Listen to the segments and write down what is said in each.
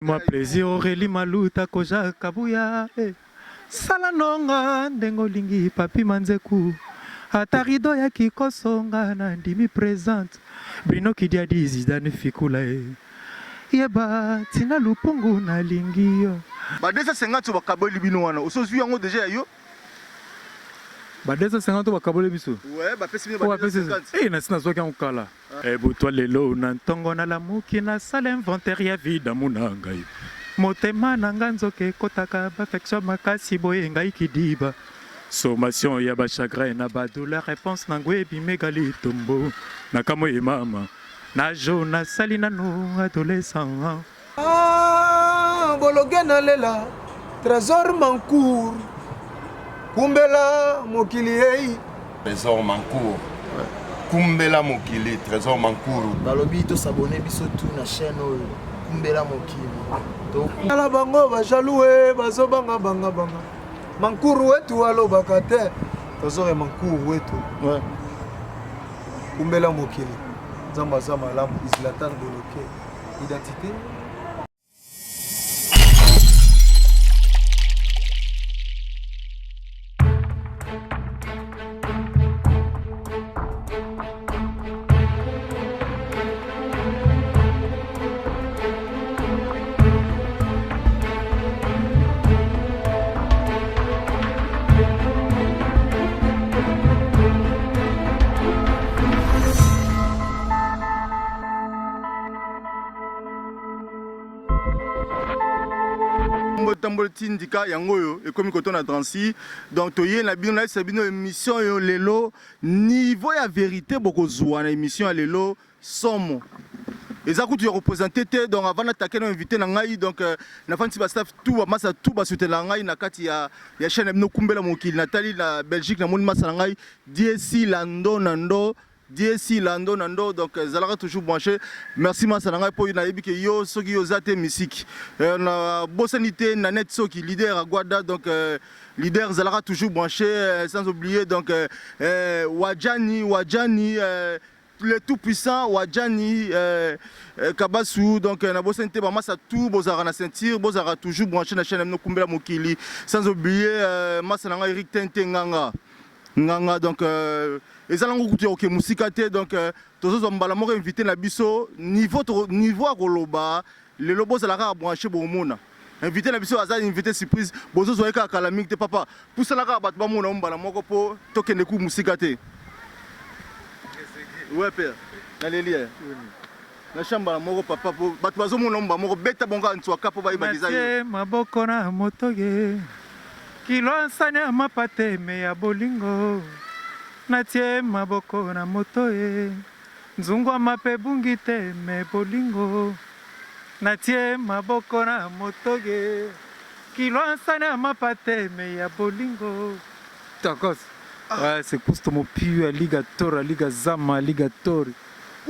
Moi plaisir Aurélie Maluta koja kabuya sala nonga ndengo lingi papi manzeku atarido ya kikosonga na ndimi présente bino kidia dizi dani fikula yeba tina lupungu na lingi yo ba 250 bakaboli bino wana osozwi yango déjà yo ba 250 bakaboli biso ouais ba pesi bino ba 250 na sina zoki nkala butwa lelo na ntongo na lamuki na sala inventaire ya vida munanga motema nanga nzoke kotaka perfection makasi boye ngai kidiba sommation ya ba chagrin na ba douleur réponse nango ebimeka litombo na kamoye mama na jona sali nanu adolescent bologe na lela trésor mancourt kumbela mokili ei trésor mancourt kumbela mokili trésor mancourt balobi to s'abonner biso tout na chaîne oyo kumbela mokili ala bango bajalue bazobanga banga mankuru wetu alobaka te tozore mankuru wetu kumbela mokili nzambe aza malamu islatan boloke identité tambol tindika yangoyo ekomi kotona transi donc toye na bino na sabino émission yo lelo niveau ya vérité bokozwa na émission ya lelo somo eza kutu ya représenter te donc avant d'attaquer na invité na ngai donc na fanti ba staff tout ba masa tout ba soutenir ngai na kati ya chaîne no kumbela mokili natali na Belgique na moni masa na ngai DSI Lando Nando DSI Lando Nando donc zalaka toujours branché merci Masananga pour na yebi ke yo soki yo zate musique na bosanité na net soki leader à Guada donc leader zalaka toujours branché sans oublier donc Wadjani le tout puissant Wadjani Kabasu donc na bosanité ba masa tout bozara na sentir bozara toujours branché na chaîne no kumbela mokili sans oublier Masananga Eric Tentenganga nganga donc ezalango kutu ya oke musika te donc tozozo mbala moko invité na biso niveau a koloba lelo bozalaka branché bomona invité na biso aza invité surprise bozozo eka kala mingi te papa pusalaka bato bamona mbala moko po tokende ku musika te ouais père na lelia na shamba moko papa po bato bazomona mbala moko beta bonga ntwaka po bayiba design maboko na motoge kilo nsanya mapate me ya bolingo natie maboko na moto nzungu mape bungi te me bolingo natie maboko na moto kilo nsanya mapate me ya bolingo takos c'est kusto mo piu ligator liga zama ligator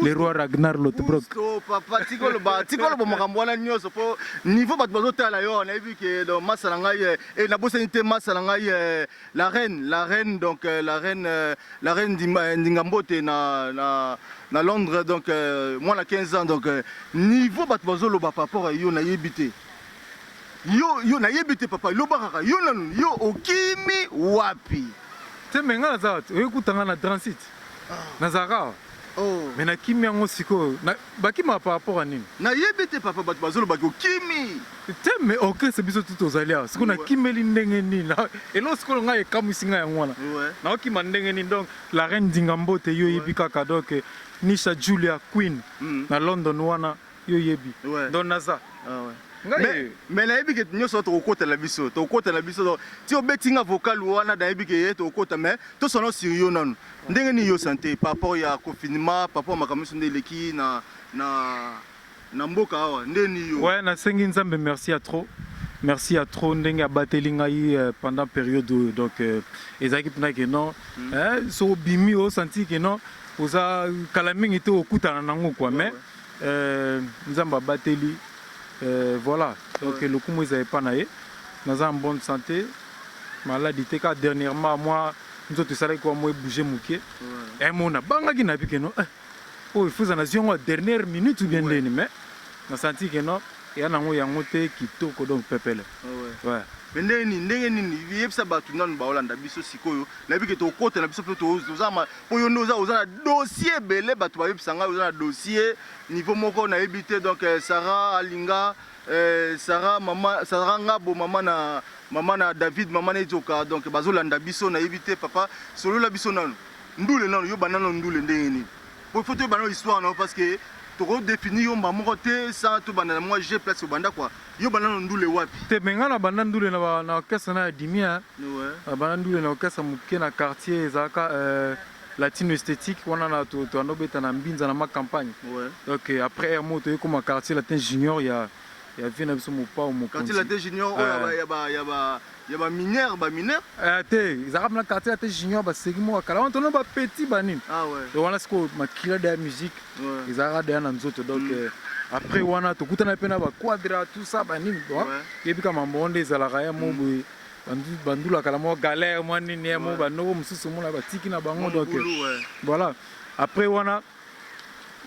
le roi Ragnar Lothbrok papa tikolo ba makambo wana nyoso po niveau bato bazotala yo na yebi ke do masala ngai et na bosenité masala ngai la reine donc la reine d'Ingambote na Londres donc moi na 15 ans donc niveau bato bazoloba par rapport à yo na yebité yo na yebité papa lo bakaka yo nanu yo okimi wapi te menga za ekutanga na transit na zaka oh mais na kimi yango siko bakima par rapport à nini na yebete papa bato bazolo bako kimi te mais ok c'est biso tout ozalia siko na kimeli ndenge nini elo siko nga ekamusinga yango wana na okima ndenge nini donc la reine d'Ingambote yo yebi kaka donc Nisha Julia Queen na London wana yo yebi donc naza mais na yebi ke nyoso to kokota la biso ti obetinga vocal wana na yebi ke to kokota mais to sono sérieux nanu ndenge ni yo santé par rapport ya confinement par rapport makamusu ndeleki na mboka awa ndeni yo ouais na sengi nzambe merci à trop ndenge abateli ngai pendant période donc ezaki pina ke non so bimi o senti ke non oza kala mingi te okutana nango quoi mais nzambe abateli voilà donc le coup moi ils avaient pas naé dans en bonne santé maladie te ka dernièrement moi nous autres ça quoi moi bouger mouké et mon a banga qui na piqué non oh il faut en action dernière minute ou bien mais na senti que non ya nango yango te kitoko donc pepele. Ouais. Mais ndenge nini yebisa bato nanu baolanda biso sikoyo nayebi ke tokota na biso mpe tozama po yo nde oza na dossier ebele bato bayebisa ngai oza na dossier niveau moko nayebi te donc Sarah alinga Sarah ngabo mama na David mama na Ezoka donc bazolanda biso nayebi te papa solola biso nanu ndule nanu yo banano ndule ndenge nini po faut te banano histoire non parce que toko définir yo moko te sans to banana moi j'ai place au banda quoi yo banano ndule wapi te menga na banda ndule na orchestre na dimia ouais banda ndule na orchestre muke na quartier ezaka latino esthétique wana na to anobeta na mbinza na ma campagne ouais donc après moto comme quartier latin junior ya vient biso mopa au quartier latin junior ya ba mineur te ezaka na quartier latin junior ba segimo kala on tono ba petit banine ah ouais donc wana siko makila de musique ezaka de na nzoto donc après wana tokutana pe na ba quadra tout ça banine donc yebika mambo nde ezalaka ya mobo bandula kala mo galère mo nini mo banoko mususu mo na batiki na bango donc voilà après wana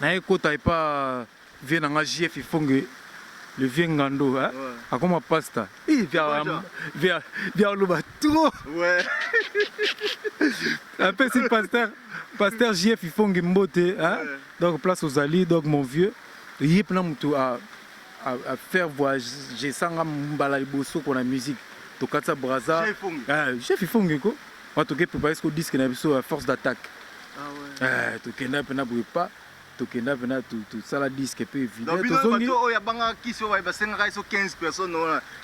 na ekota pas vient na JF Ifonge le vieux Ngando hein a comme pasta il vient le bateau ouais un peu si pasteur JF Ifonge Mbote hein donc place aux alliés donc mon vieux il peut nous à faire voyager sans mbala liboso pour la musique to katsa braza JF Ifonge ko on to ke préparer ce disque na biso à force d'attaque ah ouais to kenda pena pas tokenda pena tout ça la disque peu évident tozongi o ya banga kiso wa basenga iso 15 personnes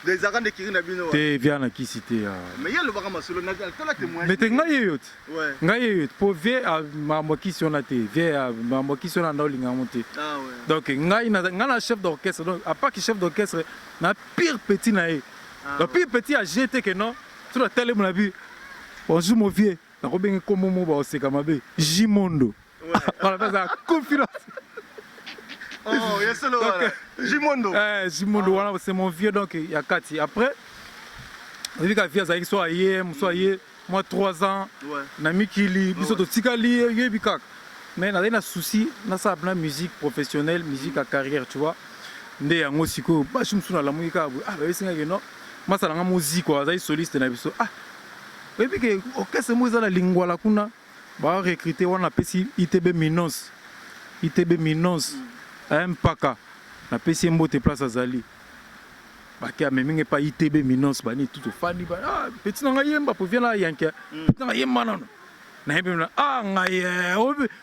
des arranges de kirina bino te vient na kisité mais yelo banga masolo na tola témoin mais te ngai yot ouais ngai yot pour vie à mambo kiso na te vie à mambo kiso na ndolinga monter ah ouais donc ngai na chef d'orchestre donc à part que chef d'orchestre na pire petit na e le pire petit a jeté que non sur la télé mon abi bonjour mon vieux na ko benga komo mo ba oseka mabe Jimondo on a fait la confiance. Oh, yes, Jimondo. Jimondo, voilà, c'est mon vieux, donc il y a 4. Après, on dit que la soit hier, moi 3 ans, Nami Kili, Bisoto Tikali, Yebikak. Mais on a un souci, on a la musique professionnelle, musique à carrière, tu vois. On a un aussi que, je me souviens de la musique, c'est non. Moi, c'est la musique, c'est soliste, et puis que, ok, c'est moi, la lingua, la kuna. Bah recruter on a pesi ITB Minos mpaka na pesi mbote place azali ba kia meminge pas ITB Minos ba ni tout fani ba ah petit na yemba pour venir là yankia petit na yemba non na yemba ah ngaye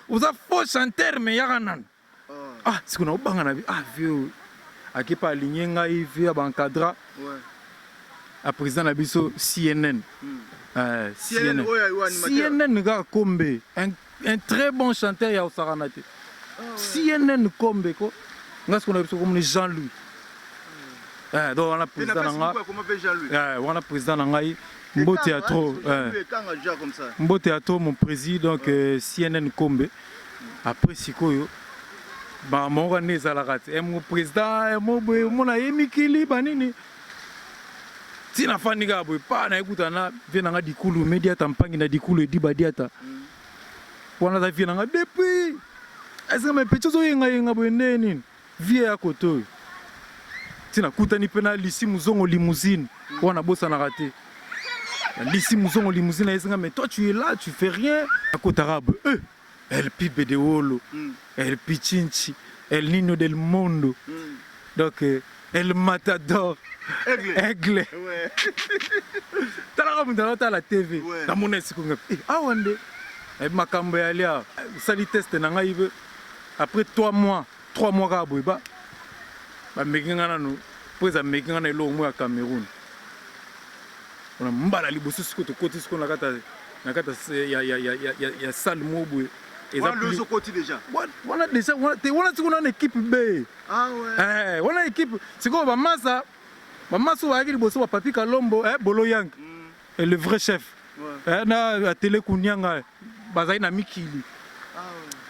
uza faux chanteur mais yakanan ah sikuna ubanga na ah vieux akipa aligné ngai vieux ba encadra ouais a président na biso CNN CNN ga Kombe un très bon chanteur ya Osaranate CNN Kombe ko ngas ko na biso comme Jean-Louis donc on a président nga on a président ngai Mbo théâtre Mbo théâtre mon président donc CNN Kombe après sikoyo ba mo organiser la rate et mon président mo na yemikili banini tina fani ga boy pa na ekuta na vena nga dikulu media tampangi na dikulu ediba diata wana za vena nga depuis esa me pechozo yenga boy neni vie ya koto tina kutani pena lisi muzongo limousine wana bossa na raté lisi muzongo limousine esa mais toi tu es là tu fais rien à côté arabe El Pibe de Wolo El Pichinchi El Nino del Mondo donc El Matador Aigle. Ouais. T'as la TV. Dans mon escouade. Ah wande. Et ma cambe alia. Sali test nanga ibe. Après 3 mois ka boiba. Ba mekingana no. Poza mekingana elo mo ya Cameroun. On a mbala liboso siko to côté siko na kata ya salle mobo. On a le côté déjà. On a déjà on a une équipe B. Ah ouais. On a une équipe. C'est quoi ba massa maman sou akili boso ba papi Kalombo Bolo Yang et le vrai chef na télé kunyanga bazai na mikili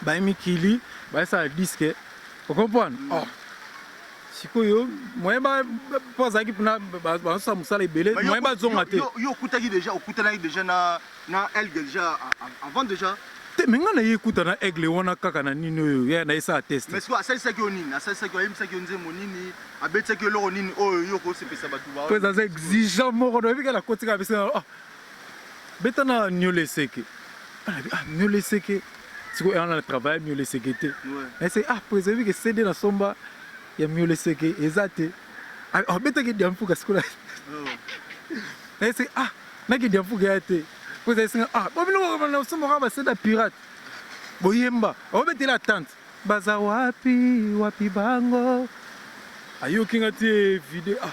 ba mikili ba ça disque vous comprenez oh sikoyo moi ba posa ki na ba sa musala ibele moi ba zonga te yo kutaki déjà na elle déjà avant déjà te menga na yekuta na aigle wana kaka na nini oyo ya na esa test mais quoi ça qui onini ça qui aime ça qui onze monini abetsa ki lo nini oyo yoko sepesa batu ba pues ça exigeant moko no bika la kotika besa ah beta na nyole seke ah nyole seke siko on a travail nyole seke te mais c'est ah pues que CD na somba ya nyole seke ezate ah beta ki diamfuka siko la mais c'est ah na ki diamfuka ya te pues c'est ah bobilo na somba ba c'est da pirate boyemba obetela tante baza wapi bango ayokinga te video ah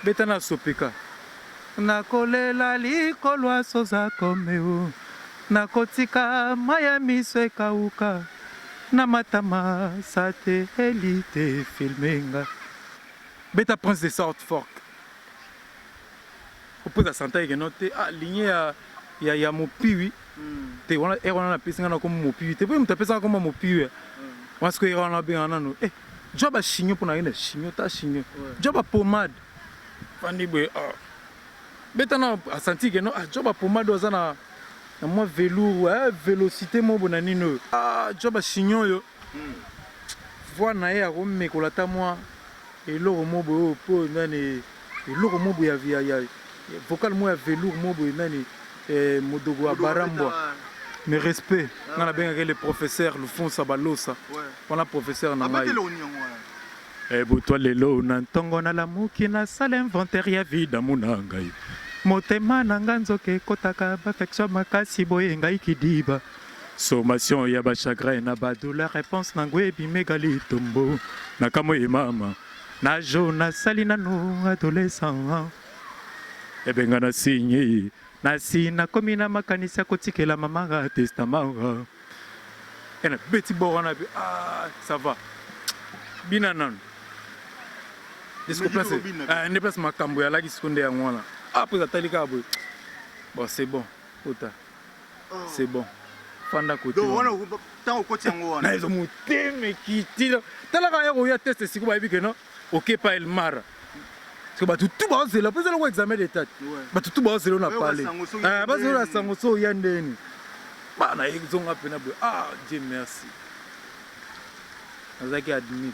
beta na sopeka nakolela likolwa soza komeo nakotika maya miso ekauka na matama sate elite filmenga beta prince de sorte fork opoza santa ekenote ah ligne ya mopiwi te wana na pesi ngana comme mopiwi te po mutu apesaka comme mopiwi parce que wana benga nano eh job a chignon pour na chignon ta chignon job a pommade fandi boy ah betana a senti que non job a pommade oza na moi velours vélocité mo bona nino ah job a chignon yo voix na ya ko mekola ta moi eloko mo boy po nani eloko mo boy ya vocal mo ya velours mo boy nani modogo a barambwa mes respects on a bien le professeur le fond sabalosa on a professeur na mai eh botwa lelo na ntongo na lamuki na sala inventaire ya vida munanga motema na nganzoke kotaka perfection makasi boye ngai kidiba sommation ya ba chagrin na ba douleur réponse na ngwebi megali tombo na kamo mama na jona salina no adolescent e benga na signé na sina komi na makanisa kotikela mama testament ena beti borana bi ah ça va bina nan disco place ne place makambo ya laki seconde ya ngwana après atalika boy bon c'est bon ota c'est bon fanda côté donc wana tant côté ngwana na ezo muteme kitila tala ka ya ko ya test siko ba bi que non OK pas el mara parce que tout ba zela peut le examen d'état ba tout ba zela na parler ah ba zela sango so ya ndeni ba na ezonga pena boy ah Dieu merci azaki admis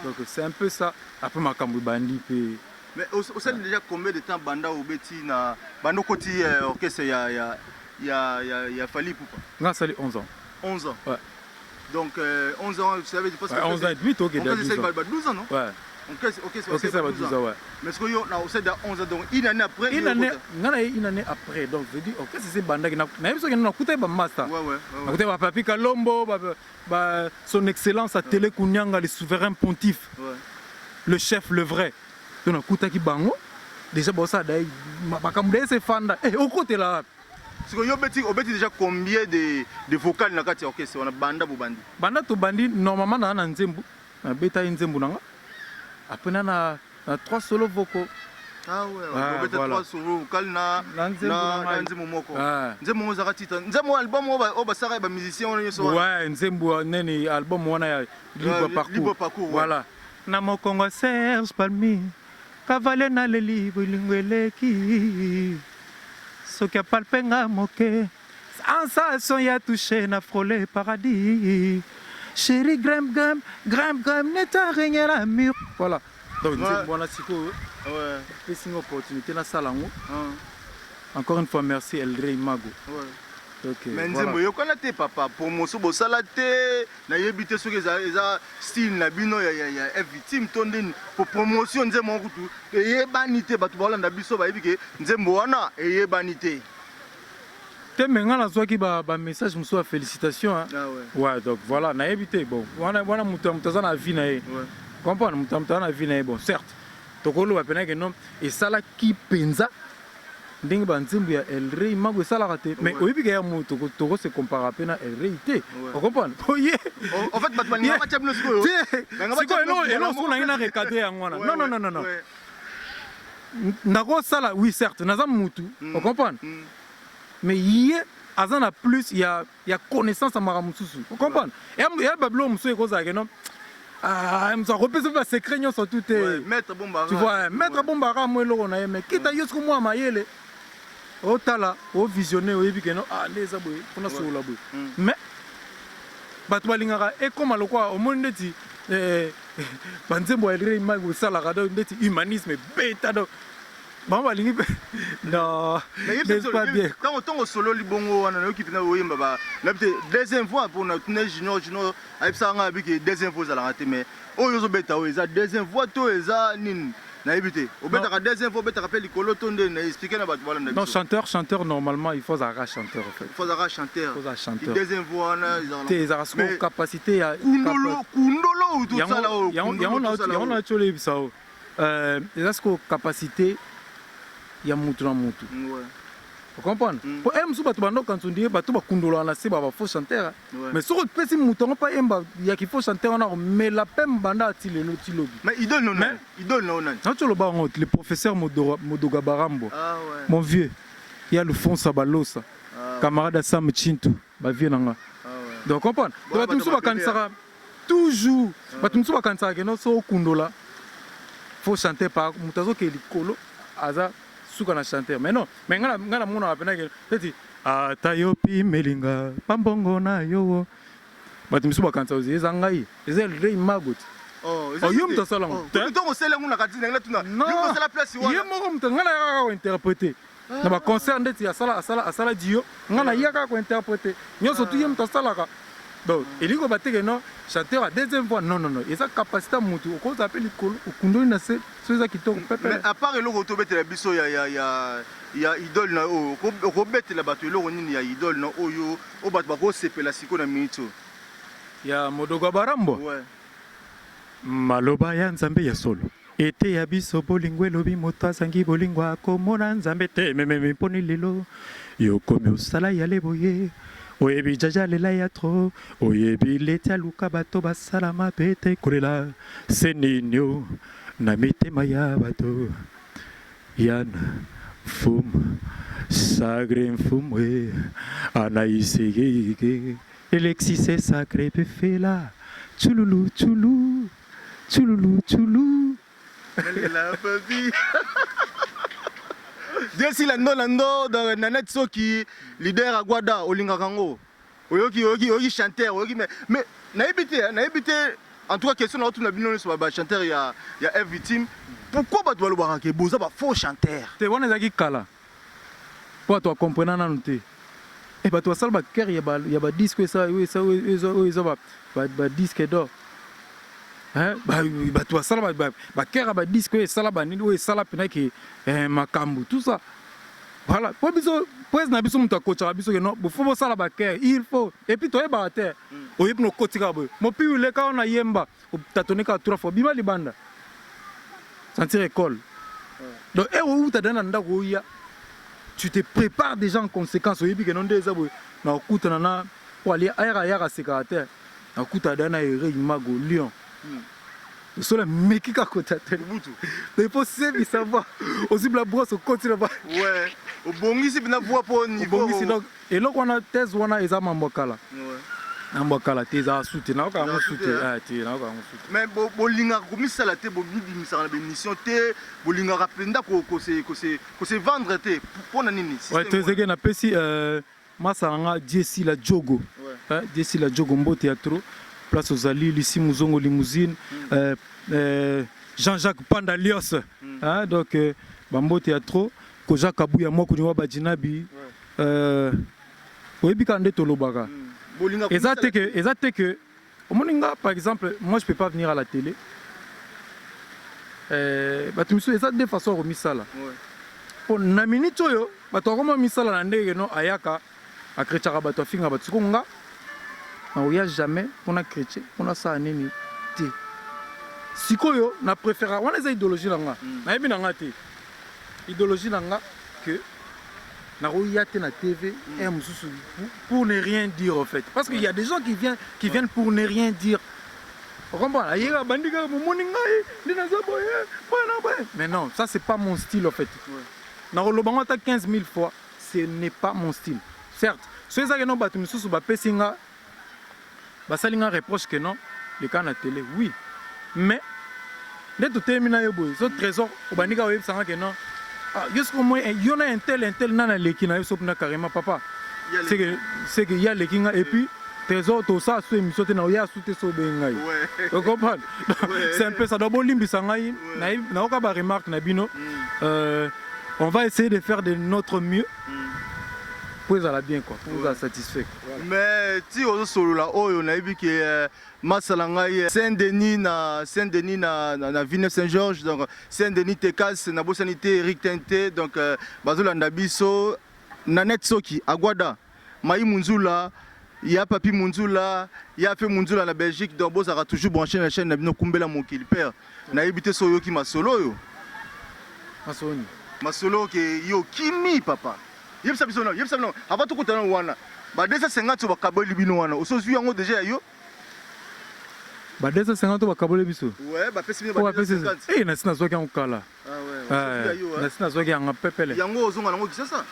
donc c'est un peu ça après makambo bandi pe mais au sein déjà combien de temps banda obeti na bando koti orchestre ya Fally Ipupa nga sali 11 ans 11 ans ouais donc 11 ans vous savez parce que 11 ans et demi OK déjà 12 ans non ouais OK ça va 12 ans ouais mais ce que yo na au sein de 11 ans donc une année après une année après donc je dis OK c'est banda qui na même ce que na kuta ba master ouais na kuta ba papi Kalombo ba son excellence à télé kunyanga le souverain pontife le chef le vrai donc na kuta ki bango déjà bossa dai makambo de se fanda au côté là parce que yo obeti déjà combien de vocales na kati orchestre on a banda bubandi banda to bandi normalement na nzembu na beta nzembu nanga après na 3 solo vocaux ah ouais on obeti 3 solo vocales na nzembu moko nzembu za katita nzembu album oba sara ba musicien on yeso ouais nzembu neni album wana ya libre parcours voilà na mokongo Serge Palmi kavale na leli bulingweleki soki apalpenga moke sensation ya touché na frôler paradis chérie grimpe neta régner la mur voilà donc voilà siko ouais c'est une opportunité na salango encore une fois merci Eldrey Mago OK mais nzembo yo kona te papa pour moso bo salate na yebite soki eza style na bino ya victime tondeni pour promotion nzembo kutu eyebani te batu balanda biso ba yebike nzembo wana eyebani te te menga na zwaki ba message muso ya félicitations hein ouais donc voilà na yebite bon wana mutu za na vie na ye comprendre mutu na vie na ye bon certes tokolo ba pena que non et sala ki penza ndenge banzembo ya Eldrey Mago esalaka te mais oyebika ya moto toko se compara pe na Eldrey te ocomprendre oye en fait bato balinga batia bino sikoyo elo so nangi na recadre yango wana non nakosala oui certes naza mutu ocomprendre mais ye aza na plus ya connaissance ya makambo mosusu ocomprendre ya babilo mosusu ekozalaka non ça repose pas secret nyonso tout te maître bombara tu vois maître bombara mo eloko na ye mais kita yo siko mwa mayele otala ovisionné oyebi ke non ah ndeza boye mpona solola boye mais bato balingaka ekoma lokwa omoni ndeti banzembo ya lire image osalaka do ndeti humanisme beta do bango balingi mpe non n'est pas bien ntango solo libongo wana nayoki mpena oyemba nayebi te deuxième fois mpona tune junior ayebisaka ngai abiki deuxième fois ezalaka te mais oyo ozobeta oyo eza deuxième fois to eza nini nayebi te obetaka deuxième fois obetaka mpe likolo to nde na explike na bato balanda non chanteur normalement il faut azalaka chanteur en fait il faut azalaka chanteur deuxième fois wana te ezalaka soko capacité ya kundolo tosala oyo yango na ti oleyebisa o eza siko capacité ya mutu na mutu vous comprenez po mosusu bato bandokanso ndie bato bakundolaka na se bafaux chanteur mais soki opesi motu yango mpa yemba yaki faux chanteur wana komela mpe mbanda ati lelo ti lobi mais idole na onani nati oloba yango le professeur Modoga Barambo mon vieux ya Lufonsa Balosa camarade Sam Chintu bavie na nga donc comprendre donc bato mosusu bakanisaka toujours bato mosusu bakanisaka keno so okundola faux chanteur par moto azokee likolo aza suka na chanteur mais non mais ngana mona apena ke teti ata yo pimelinga pambongo na yo bato misu bakanisa ozi eza ngai eza le imagot yo mto sala ngo to osela nguna katina ngala tuna yo osela place wana ye moko mto ngana yaka ko interpréter na ba concert ndeti asala dio ngana yaka ko interpréter nyoso tu ye mto sala ka donc eliko bateke non chanteur à deuxième fois non eza capacité mutu okoza pe likolo okundoli na se so eza kitoko pepe mais à part eloko tobetela biso ya idole na oyo okobetela bato eloko nini ya idole na oyo o bato bakosepela siko na minute ya Modoga Barambo maloba ya nzambe ya solo ete ya biso bolingo elobi moto azangi bolingo akomona nzambe te mememe mponi lelo yokomi osala ya leboye oyebi jaja lela ya tro oyebi leti aluka bato basala mabe te kolela se ninio na mitema ya bato yana fumu sagre mfumwe anaisegege Alexis sacré pefela chululu chulu chululu chulu la famille Jesi lando dans Nanette Soki leader Aguada Olinga Kango oyoki chanteur oyoki mais na évité en tout cas question na tuna bino sur ba chanteur ya F victime pourquoi ba doit le voir que boza ba faux chanteur te wana zaki kala pour toi comprendre nanu te et ba toi salba cœur ya ba disque ça ba disque d'or hein ba toi salba ba cœur ba disque ça ba nini o sala pena ki makambu tout ça voilà pour biso pres na biso muta kocha biso que non faut bo sala ba cœur il faut et puis toi ba terre o yipno kotika bo mo pi le ka na yemba o tatonika 3 fois bima libanda sentir école donc et où ta dana ndako ya tu te prépares déjà en conséquence au yébi que non des abo na okuta na pour aller aya secrétaire na okuta dana ere imago lion so la mekika kota tele butu mais faut savoir aussi la brosse au continent ouais au bongisi bina voix pour niveau bongisi donc et là on a thèse wana eza mambokala ouais mambokala teza soute na ka mo soute ti na ka mo soute mais bolinga komisala te bobimisa na bémission te bolinga rapenda ko se vendre te pour na nini ouais tezeke na pesi masanga Jesse la Jogo Jesse la Jogo mbote ya trop place aux Ali ici Muzongo limousine Jean-Jacques Pandalios hein donc bambote ya trop ko Jacques Abuya moko niwa bajinabi oyebi ka ndeto lobaka exact que au moninga par exemple moi je peux pas venir à la télé batumiso eza de façon remisala pour na minute oyo bato koma misala na ndenge no ayaka akretchaka bato afinga bato konga na oya jamais on a chrétien on a ça nini te sikoyo na préféra wana eza idéologie nanga na yebi nanga te idéologie nanga que na oya te na TV et mususu pour ne rien dire en fait parce qu'il y a des gens qui viennent pour ne rien dire on comprend ayega bandika moninga ndina zaboye bana mais non ça c'est pas mon style en fait na lobanga ta 15 000 fois ce n'est pas mon style certes ceux ça que non batu mususu ba pesinga basalinga reproche que non le cas na télé oui mais dès tout terminé yo boy so trésor au bandika oyebsanga que non Jusqu'au moins, il y en a un tel, nana leki na yo na carrément papa. C'est que y a leki et puis trésor tout ça sur émission na ya soute so bengai. Tu comprends? C'est un peu ça d'abord limbisa ngai na oka ba remarque na bino. On va essayer de faire de notre mieux. Pour ça bien quoi, pour ça satisfait. Mais si on solo là, on a vu que Masalangai Saint-Denis na Villeneuve Saint-Georges, donc Saint-Denis Tekas na Bosanité Eric Tinté, donc Bazolanda Biso, Nanette Soki, Aguada, Maï Munzula, il y a Papi Munzula, il y a fait Munzula la Belgique, donc Boz a toujours branché la chaîne Nabino Kumbela Mokil père. Na habité Soyoki Masolo yo. Masolo qui yo Kimi papa. Yep sabino avant tout kutana wana ba 250 ba kaboli bino wana osozu yango déjà yo ba 250 ba kaboli biso ouais ba pesi ba 250 eh na sina zoki en kala ah ouais na sina zoki en pepele yango ozonga nango kisasa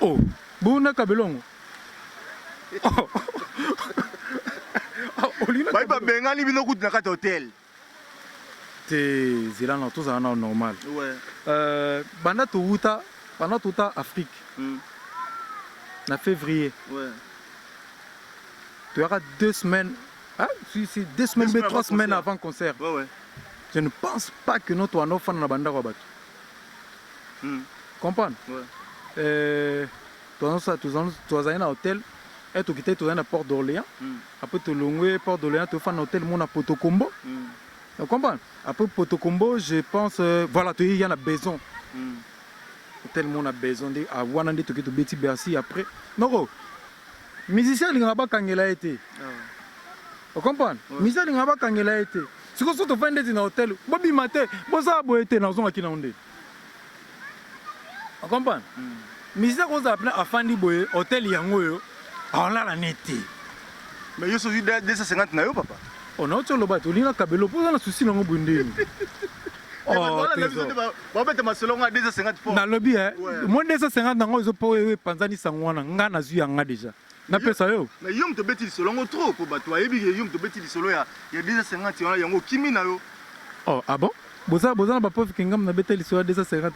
oh buna kabelongo ba ba bengani bino kutina kati hotel te zila na tout ça normal ouais banda to uta pendant tout le temps Afrique, en février, tu auras 2 semaines, si 2 semaines, mais 3 semaines avant le concert. Je ne pense pas que nous soyons fans de la bande. Comprends? Tu es à un hôtel, et tu es à Port d'Orléans. Après, tu es à Port d'Orléans, tu es à un hôtel à Potocombo. Tu comprends? Après Potocombo, je pense, voilà, il y en a besoin. Tellement on a besoin de avoir un détour qui est petit Bercy après. Non, musicien il n'a pas quand il a été. Vous comprenez? Musicien il n'a pas quand il a été. Si vous êtes fan de hôtel, Bobby Maté, vous avez été dans zone qui n'a pas. Vous comprenez? Musicien vous a appelé à fan de boy hôtel yango, on l'a la nette. Mais yo sozu 250 na yo papa. On a autre le bateau, il a kabelo, pour ça la souci dans mon bundé. Oh, na lobby moi 250 nango zo po panzani sangwana nga na zu yanga déjà na pesa yo mais yom to beti solongo trop ko bato ayebi yom to beti solo ya 250 wana yango kimi na yo oh ah bon boza na ba pauvre kingam na beteli so 250 ya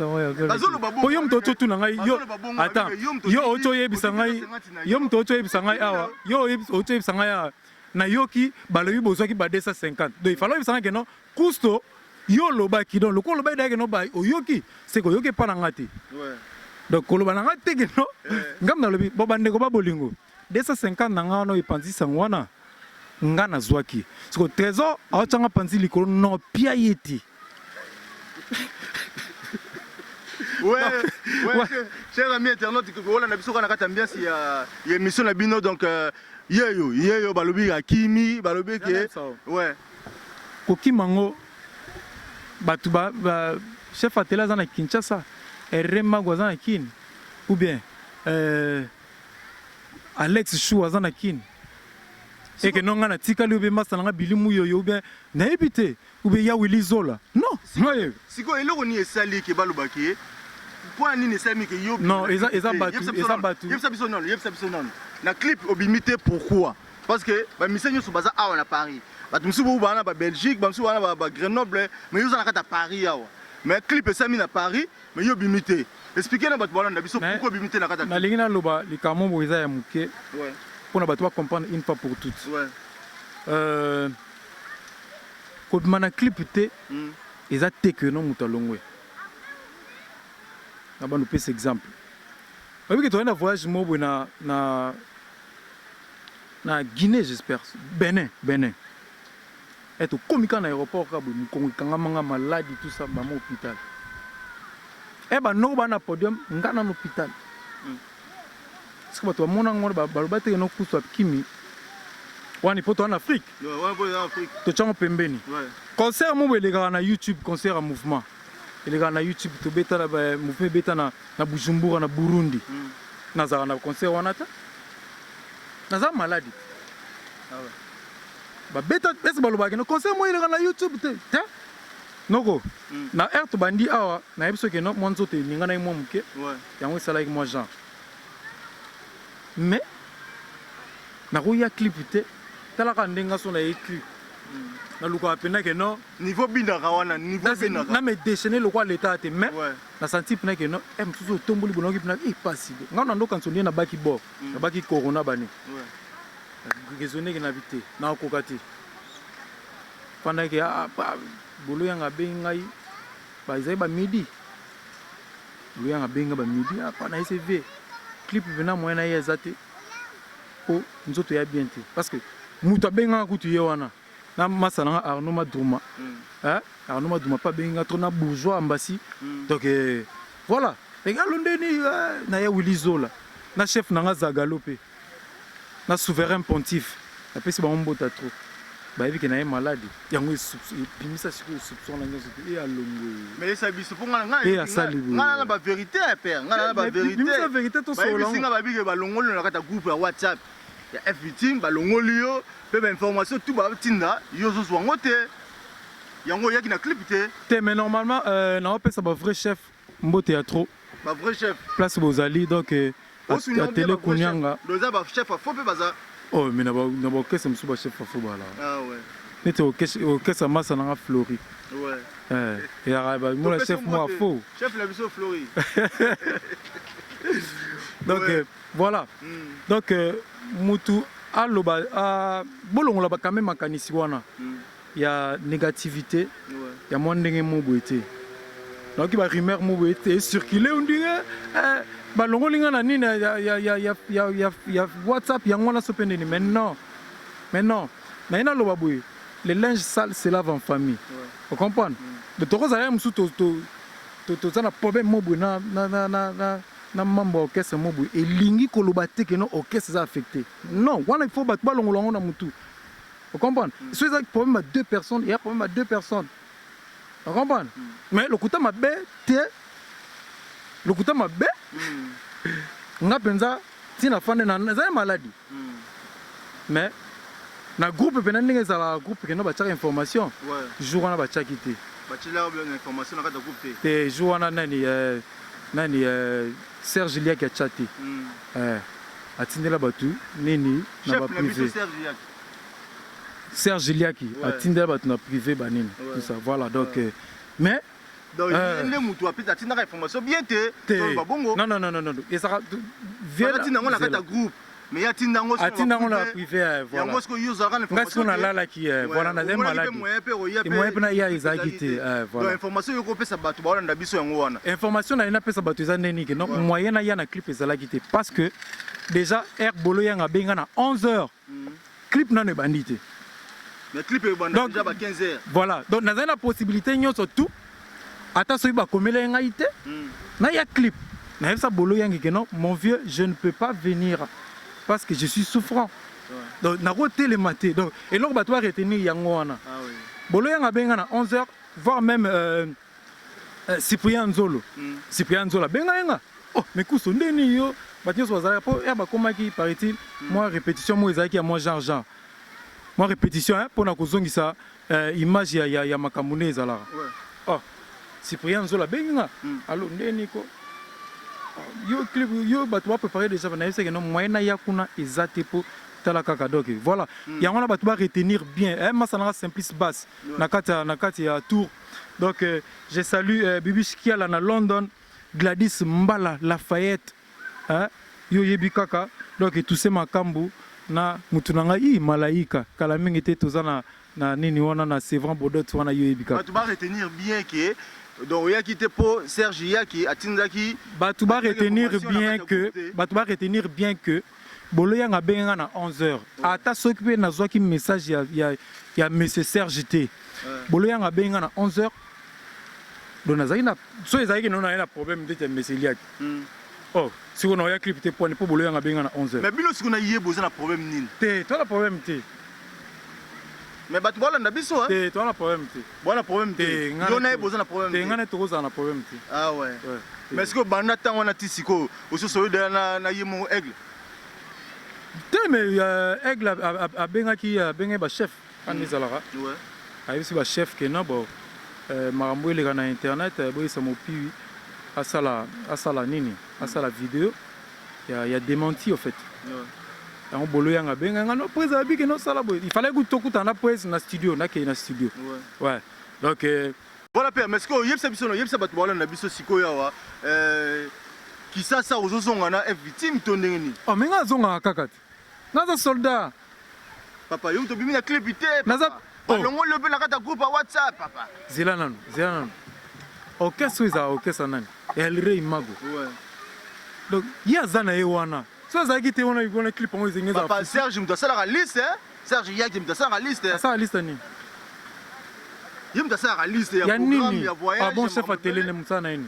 po yom to tu na ngai yo attends yo ocho yebisa ngai yom to ocho yebisa ngai awa yo ocho yebisa ngai na yoki balobi bozwaki ba 250 donc il fallait yebisa ngai non kusto yo loba ki donc le ko loba dake no ba oyoki c'est ko yoki pa na ngati donc ko loba na ngati ke no ngam na lobi bo bande ko ba bolingo 250 na ngano ipanzi sangwana ngana zwaki c'est ko trésor a changa panzi likolo no pia yeti ouais cher ami internaute ko wala na biso kana kata ambiance ya émission na bino donc yeyo balobi ya kimi balobi ke ouais ko kimango batu ba chef atela za na Kinshasa Rema gwaza na kin ou bien Alex Chou aza na kin et que non na tikali ou bien masana bilimu yoyo ou bien na ebité ou bien ya Willy Zola non siko eloko ni esali ke balobaki point ni esali ke yo non eza batu non na clip obimité pourquoi parce que ba misenyo so baza awa na Paris batu msubu bana ba Belgique ba msubu bana ba Grenoble mais yo za na kata Paris awa mais clip esami na Paris mais yo bimité expliquer na batu bana na biso pourquoi bimité na kata na lingi na loba likamo bo eza ya muke ouais pour na batu ba comprendre une fois pour toutes ouais ko mana clip te eza te que non mutalongwe na ba nous pese exemple oui que tu as un voyage mobo na Guinée j'espère Bénin et tu comme quand aéroport ka Mukongo kanga malade tout ça maman hôpital et ba no ba na podium ngana na hôpital parce que tu mona ngor ba balobate no kuswa kimi wani poto en Afrique to chango pembeni concert mobo les gars na YouTube concert à mouvement les gars na YouTube to beta na mouvement beta na Bujumbura na Burundi na za na concert wanata naza maladi ba beta est baloba ke no concert mo ile na YouTube te noko na air to bandi awa na ebiso ke no monzo te ninga na mo muke yango sala avec moi genre mais na ko ya clip te tala ka ndenga so na écrit na luka pena que non niveau bindaka wana niveau bindaka na me déchaîner le quoi l'état te mais ouais na senti pena que non em tout tomboli bonaki pena il passe nga na ndo kanso na baki bo na baki corona bani ouais raisonner que na vite na kokati pendant que bolo yanga bengai ba izai ba midi bolo yanga benga ba midi apa na SV clip vena moyena yezate po nzoto ya bien te parce que muta benga kutu ye wana na masana Arnaud Madouma hein Arnaud Madouma pas benga trop na bourgeois ambassi donc voilà regarde ndeni na ya Willy Zola na chef na Zagalope na souverain pontife na pesi ba mbota trop ba evi que na malade yango bimisa soupçon na nyoso et alongo mais ça biso pour nga na ba vérité père nga na ba vérité bimisa vérité to solo singa ba bige ba longolo na kata groupe ya WhatsApp ya F15 ba longoli yo pe ba information tout ba tinda yo zo zwango te yango yaki na clip te mais normalement na opesa ba vrai chef mbote ya trop ba vrai chef place bozali donc à télé kunyanga doza ba chef a faux pe baza oh mais na ba kesa msuba chef a faux bala ah ouais nete o kesa masa na flori ouais et araba mo chef moi faux chef la biso flori donc voilà donc mutu aloba bolongola ba quand même makanisi wana ya négativité ya mo ndenge mo boité donc ba rumeur mo boité circuler on dirait ba longolinga na nini ya WhatsApp ya ngwana sopende ni mais non na ina loba boye le linge sale se lave en famille vous comprenez mais to kozala musu to na problème mo boye na mambo orchestre mo boye elingi koloba te que non orchestre ça affecté non wana il faut ba longola ngona mutu vous comprenez c'est ça problème à deux personnes il y a problème à deux personnes vous comprenez mais le kuta mabe te le kuta mabe nga penza tina fane na za maladie mais na groupe pena ndenge za la groupe que no ba tchaka information jour wana ba tchaki te ba tchila bien information na kata groupe te jour wana nani Serge Liak a chaté atindela batu nini na ba privé Serge Liak atindela batu na privé ba nini tout ça voilà donc mais donc il mutu apita atinda information bien te ba bongo non et ça vient atinda ngona kata groupe mais ya tinda ngo la privé voilà yango ce que yo zaka information na la qui voilà na des malades et moi pe na ya ezakité voilà information yo ko pesa batu ba na biso yango wana information na ina pesa batu za neni que non moyen na ya na clip ezalakité parce que déjà air bolo yanga benga na 11h clip na ne bandité mais clip e banda déjà ba 15h voilà donc na za na possibilité nyonso tout ata so ba komela ngai te na ya clip na ça bolo yanga que non mon vieux je ne peux pas venir parce que je suis souffrant donc na roté les maté donc et donc ba toi retenir yango wana bolo yanga benga na 11h voire même Cyprien Nzolo benga yanga oh mais kuso ndeni yo batio so za po ya ba komaki paraît-il moi répétition moi ezaki ya moi genre moi répétition hein pour na kozongisa image ya makamune ezala oh Cyprien Nzolo benga allo ndeni ko yo batu va préparer déjà na yese que non moyen ya kuna ezate po tala kaka donc voilà yango na batu va retenir bien masana simplice basse na kati ya tour donc je salue Bibi Shikiala na London Gladys Mbala Lafayette hein yo yebi kaka donc tout ce makambu na mutunanga malaika kala mingi te tozana na nini wana na Sévran Bodot wana yo yebi kaka batu va retenir bien que donc yaki te po Serge yaki atindaki batu ba retenir bien que bolo yanga benga na 11h ata s'occuper na zwaki message ya monsieur Serge te bolo yanga benga na 11h donc nazaki na so ezaki non na problème de monsieur Liak oh si on a ya clip te pour bolo yanga benga na 11h mais bino sikuna yeboza na problème nini te to na problème te mais batu bala na biso hein te to na problème te bona problème te yo na yeboza na problème te ngane to koza na problème te ah ouais mais est-ce que banda tango na tisiko oso so na yemo aigle te mais aigle a benga ba chef en izalara ouais a aussi ba chef que non bon marambo ile na internet boy ça mopi asala nini asala vidéo il y a démenti en fait yango bolo yanga benga ngano prise abiki no sala boy il fallait que tokuta na prise na studio na ke na studio ouais donc voilà père mais est-ce que yebsa biso no yebsa bato bala na biso sikoyo awa kisasa ozozonga na victime to ndenge nini oh menga zonga kaka naza soldat papa yo to bimi na clip ite naza longo le pe na kata groupe WhatsApp papa zela nanu orchestre za orchestre nani Elrey Imago ouais donc yazana ye wana so za kite wana ibona clip ngo izengeza papa Serge mtasala la liste Serge yaki mtasala la liste ça liste ni yim mtasala la liste ya programme ya voyage ah bon chef à télé ne mtsana ini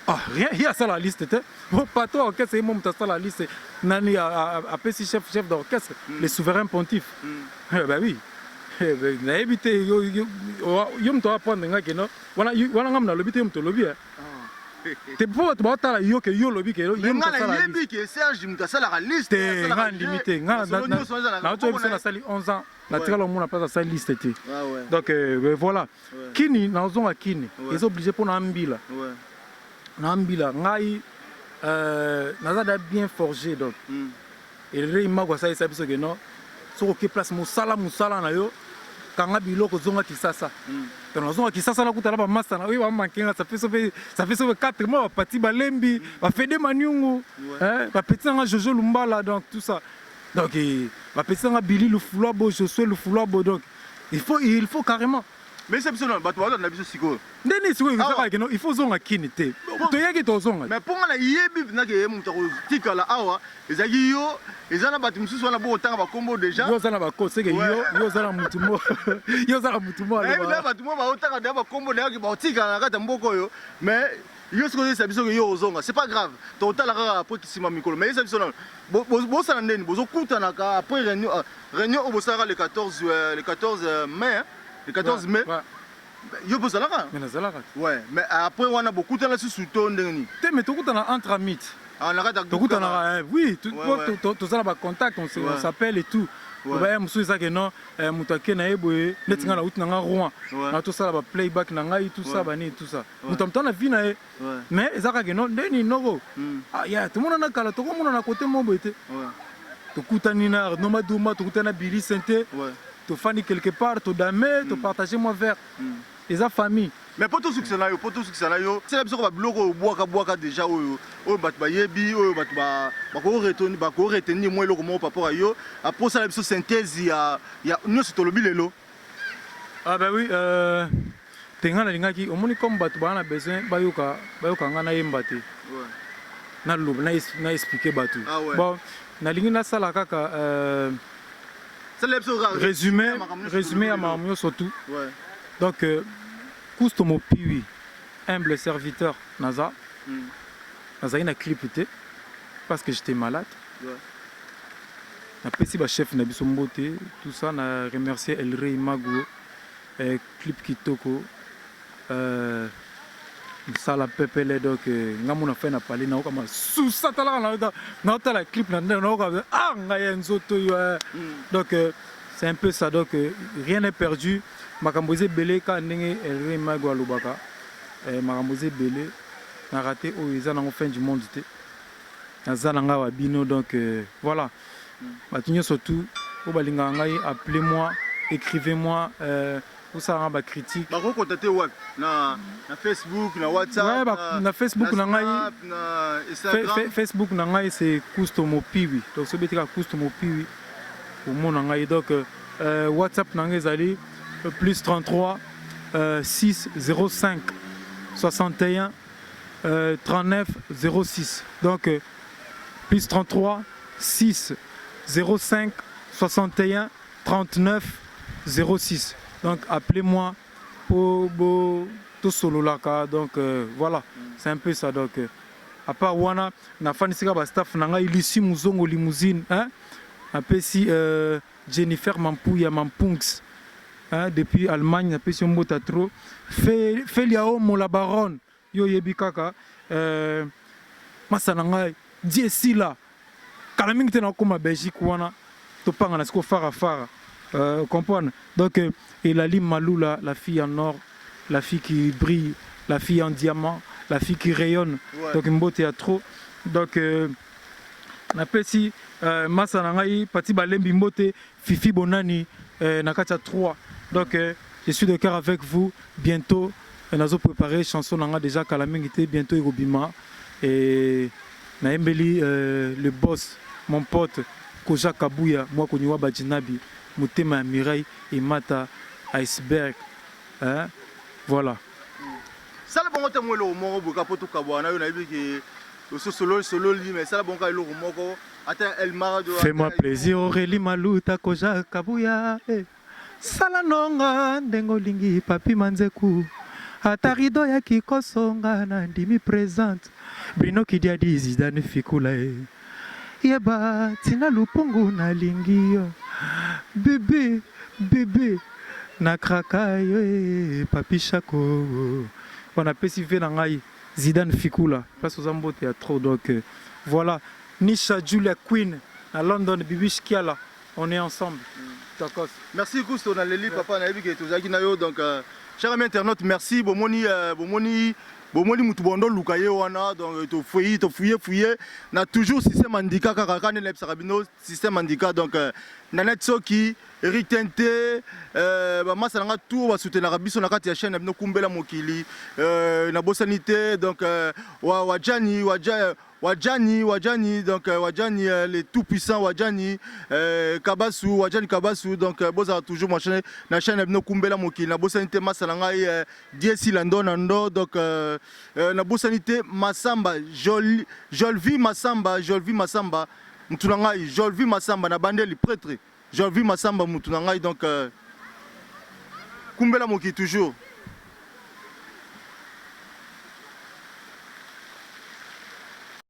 ah rien il y a ça la liste te bon pas toi orchestre mo mtasala la liste nani a PC chef d'orchestre les souverains pontifs bah oui na ebite yo mto apprendre nga keno wana ngam na lobite yo mto lobi te po to batala yo ke yo lobi ke yo mto sala yebi ke Serge mto sala la liste nga limité nga na to ebisa na sali 11 ans na tirala mo na pas sa liste te donc voilà kini na ozonga kini ils obligé pour na mbila ngai naza da bien forgé donc Elrey Imago ça isa biso ke no so ke place musala na yo kanga biloko zonga kisasa tano zonga kisasa na kutala ba master na oui ba mankenga ça fait sauver 4 mois parti balembi ba fede maniungu ba petit nga Jojo Lumbala donc tout ça donc ba petit nga Billy Lufulabo Josué Lufulabo donc il faut carrément mais c'est absolument bato ba na biso siko ndeni siko il faut zonga kini te to yaki to zonga mais pour nga yebi na ke muta ko tikala awa ezaki yo ezana bato mususu wana bo otanga ba kombo déjà yo zana ba ko seke yo zana mutumo yo zana mutumo na bato mo ba otanga ba kombo na ki ba otikala na kata mboko yo mais yo siko ça biso yo ozonga c'est pas grave to otala ka après kisima mikolo mais ça biso na bo sana ndeni bozo kutana ka après réunion au Bosara le 14 mai le 14 mai yo bozalaka mais nazalaka ouais mais après on a beaucoup de la sous-ton ndeni te mais tokutana entre amis tokutana oui tout ça ba contact on s'appelle et tout ba musu ezake non mutake na eboye netinga na uti na nga Rouen na tout ça ba playback na ngai tout ça bani tout ça mutamta na vie na e mais ezaka ke non ndeni nogo ah ya tout monde na kala to ko mona na côté mo boete tokutani na Nomaduma tokutana Billy Santé to fani quelque part to damé to partager moi vers les familles mais pour tout succès na yo c'est la biso ba bloko boaka déjà oyo bat ba yebi oyo bat ba ko retenir moi loko mo papa yo après ça la biso synthèse ya nous c'est tolobi lelo ah bah oui tenga na lingaki omoni comme bat ba na besoin bayoka nga na yemba te na lob na expliquer batu bon na lingi na sala kaka résumé à Mamio surtout. Donc, Cousto Mopiwi, humble serviteur, Naza. Naza, il a clipé parce que j'étais malade. Napesi ba chef Nabiso Mbote, tout ça, on a remercié Elrey Imago, clip Kitoko. Ça la pepele donc ngamuna fait na parler na kama sous satala na la clip na ah ngaya nzoto donc c'est un peu ça donc rien n'est perdu makamboze belé ka ndenge Elrey Imago alobaka makamboze belé na raté au izana en fin du monde té nazana nga wa bino donc voilà batinyo surtout au balinga ngai appelez-moi écrivez-moi pour ça ba critique ba ko contacter web na Facebook na WhatsApp ouais na Facebook na ngai na Instagram Facebook na ngai c'est Cousto Mopiwi donc c'est betika Cousto Mopiwi au mon ngai donc WhatsApp na ngai zali plus 33 6 05 61 39 06 donc plus 33 6 05 61 39 06. Donc appelez-moi pour tout solo là donc voilà c'est un peu ça donc à part wana na fanisika ba staff nanga ilisi muzongo limousine hein après si Jennifer Mampouya Mampunks hein depuis Allemagne après si mbota trop Feliao Mola Baron yo yebi kaka masananga diesila kala mingi tena koma Belgique wana to panga na siko fara comprendre donc Elali Maloula, la fille en or, la fille qui brille, la fille en diamant, la fille qui rayonne. Donc Mbote a trop. Donc napesi masa na ngai Pati Balembi Mbote Fifi Bonani Nakacha 3. Donc je suis de cœur avec vous. Bientôt nous allons préparer chanson nanga déjà Kalamingité bientôt Irobima et naembeli le boss mon pote Koja Kabuya moi koniwa Bajinabi Mutema Mirai et Mata Iceberg hein? Voilà. Ça le bon temps le moko boka poto kabwana yo na bibi ke solo li mais ça le bon ka le moko attends El Marado. Fais-moi plaisir Aurélie Maluta Koja Kabuya Sala nonga ndengo lingi papi manzeku Atarido ya kikosonga na ndimi présente Bino kidia di Zidane Fikula Yeba tina lupungu na lingio Bébé bébé na kraka yo papi chako on a pessivé na ngai Zidane Fikula place aux ambote ya trop donc voilà Nisha Julia Queen à London Bibi Shkiala on est ensemble. Merci Gusto na leli papa na yebi ke tozaki na yo donc chers amis internautes merci bomoni mutu bondo lukaye wana donc to fouiller na toujours système handicap kaka kana na bisakabino système handicap donc nanet soki Eric Tente ba masalanga tout ba soutenir biso na kati ya chaîne bino kumbela mokili na bosanité donc Wajani donc Wajani les tout puissants Wajani Kabasu donc boza toujours ma chaîne bino kumbela mokili na bosanité masalanga Diesi Lando donc na bosanité Masamba Jolvi Masamba mutunangai Jolvi Masamba na bandeli prêtre Jolvi Masamba mutunangai donc kumbela mokili toujours